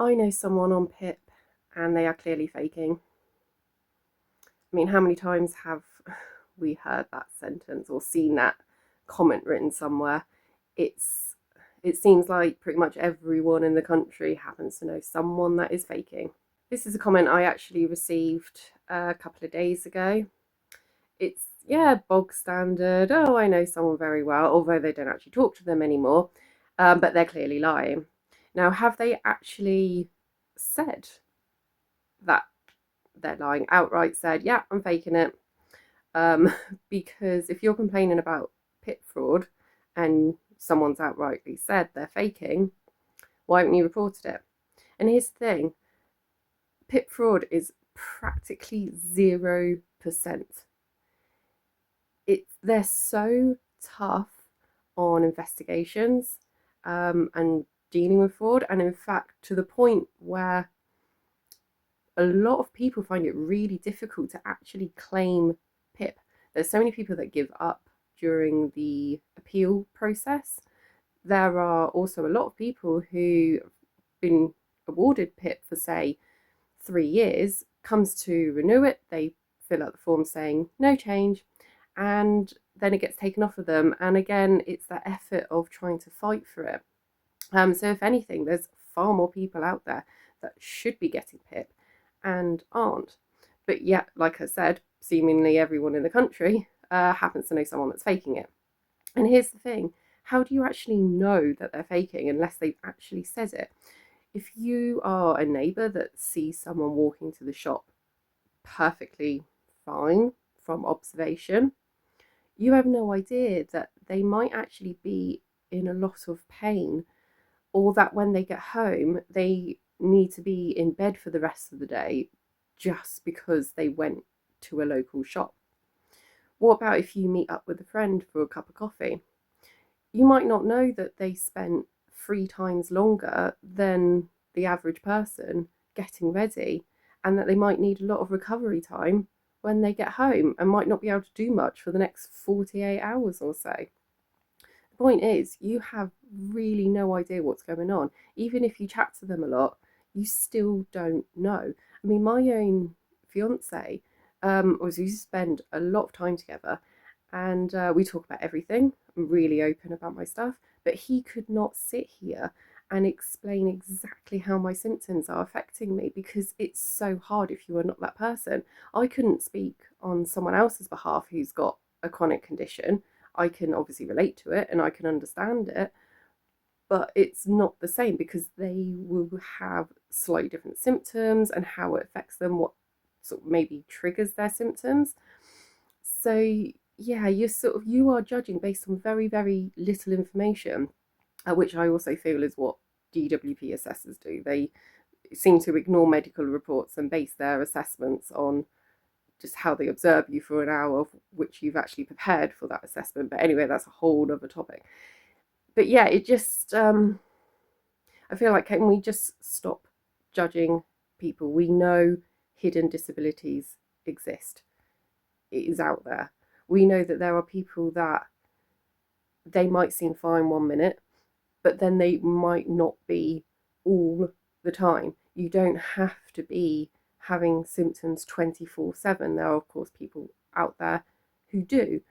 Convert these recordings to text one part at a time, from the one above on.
I know someone on PIP and they are clearly faking. I mean, how many times have we heard that sentence or seen that comment written somewhere? It's it seems like pretty much everyone in the country happens to know someone that is faking. This is a comment I actually received a couple of days ago. It's, yeah, bog standard. Oh, I know someone very well, although they don't actually talk to them anymore, but they're clearly lying. Now, have they actually said that they're lying outright? Said, yeah, I'm faking it? Um, because if you're complaining about PIP fraud and someone's outrightly said they're faking, why haven't you reported it? And here's the thing: PIP fraud is practically 0%. They're so tough on investigations and dealing with fraud, and in fact, to the point where a lot of people find it really difficult to actually claim PIP. There's so many people that give up during the appeal process. There are also a lot of people who have been awarded PIP for, say, 3 years, comes to renew it, they fill out the form saying no change, and then it gets taken off of them. And again, it's that effort of trying to fight for it. So if anything, there's far more people out there that should be getting PIP and aren't. But yet, like I said, seemingly everyone in the country happens to know someone that's faking it. And here's the thing: how do you actually know that they're faking unless they've actually said it? If you are a neighbour that sees someone walking to the shop perfectly fine from observation, you have no idea that they might actually be in a lot of pain, or that when they get home, they need to be in bed for the rest of the day just because they went to a local shop. What about if you meet up with a friend for a cup of coffee? You might not know that they spent 3 times longer than the average person getting ready, and that they might need a lot of recovery time when they get home and might not be able to do much for the next 48 hours or so. The point is, you have really no idea what's going on. Even if you chat to them a lot, you still don't know. I mean, my own fiance, we spend a lot of time together, and we talk about everything. I'm really open about my stuff, but he could not sit here and explain exactly how my symptoms are affecting me, because it's so hard if you are not that person. I couldn't speak on someone else's behalf who's got a chronic condition. I can obviously relate to it and I can understand it, but it's not the same because they will have slightly different symptoms and how it affects them, what sort of maybe triggers their symptoms. So yeah, you are judging based on very, very little information, which I also feel is what DWP assessors do. They seem to ignore medical reports and base their assessments on just how they observe you for an hour, of which you've actually prepared for that assessment. But anyway, that's a whole other topic. But yeah, it just I feel like, can we just stop judging people? We know hidden disabilities exist. It is out there. We know that there are people that they might seem fine 1 minute, but then they might not be all the time. You don't have to be having symptoms 24/7. There are, of course, people out there who do,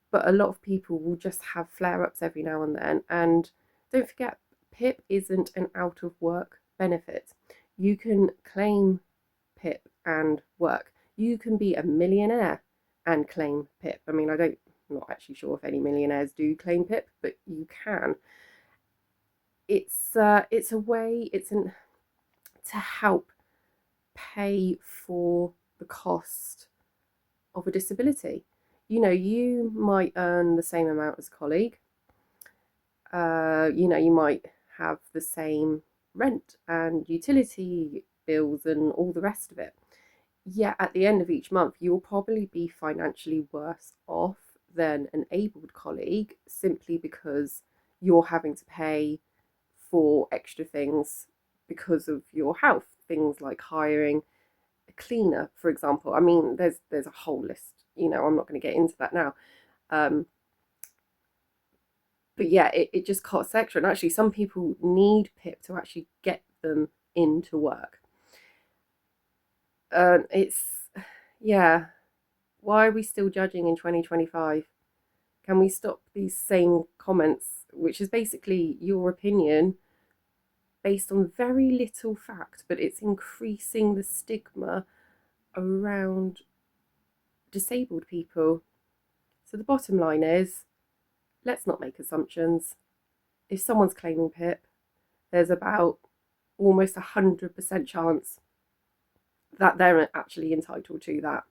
but a lot of people will just have flare ups every now and then. And don't forget, PIP isn't an out of work benefit. You can claim PIP and work. You can be a millionaire and claim PIP. I mean, I'm not actually sure if any millionaires do claim PIP, but you can. It's a way, to help pay for the cost of a disability. You might earn the same amount as a colleague. You might have the same rent and utility bills and all the rest of it. Yet at the end of each month, you'll probably be financially worse off than an abled colleague, simply because you're having to pay for extra things because of your health. Things like hiring a cleaner, for example. I mean, there's a whole list. I'm not going to get into that now. Um, but yeah, it just costs extra. And actually, some people need PIP to actually get them into work. It's, yeah, why are we still judging in 2025? Can we stop these same comments, which is basically your opinion based on very little fact, but it's increasing the stigma around disabled people? So the bottom line is, let's not make assumptions. If someone's claiming PIP, there's about almost 100% chance that they're actually entitled to that.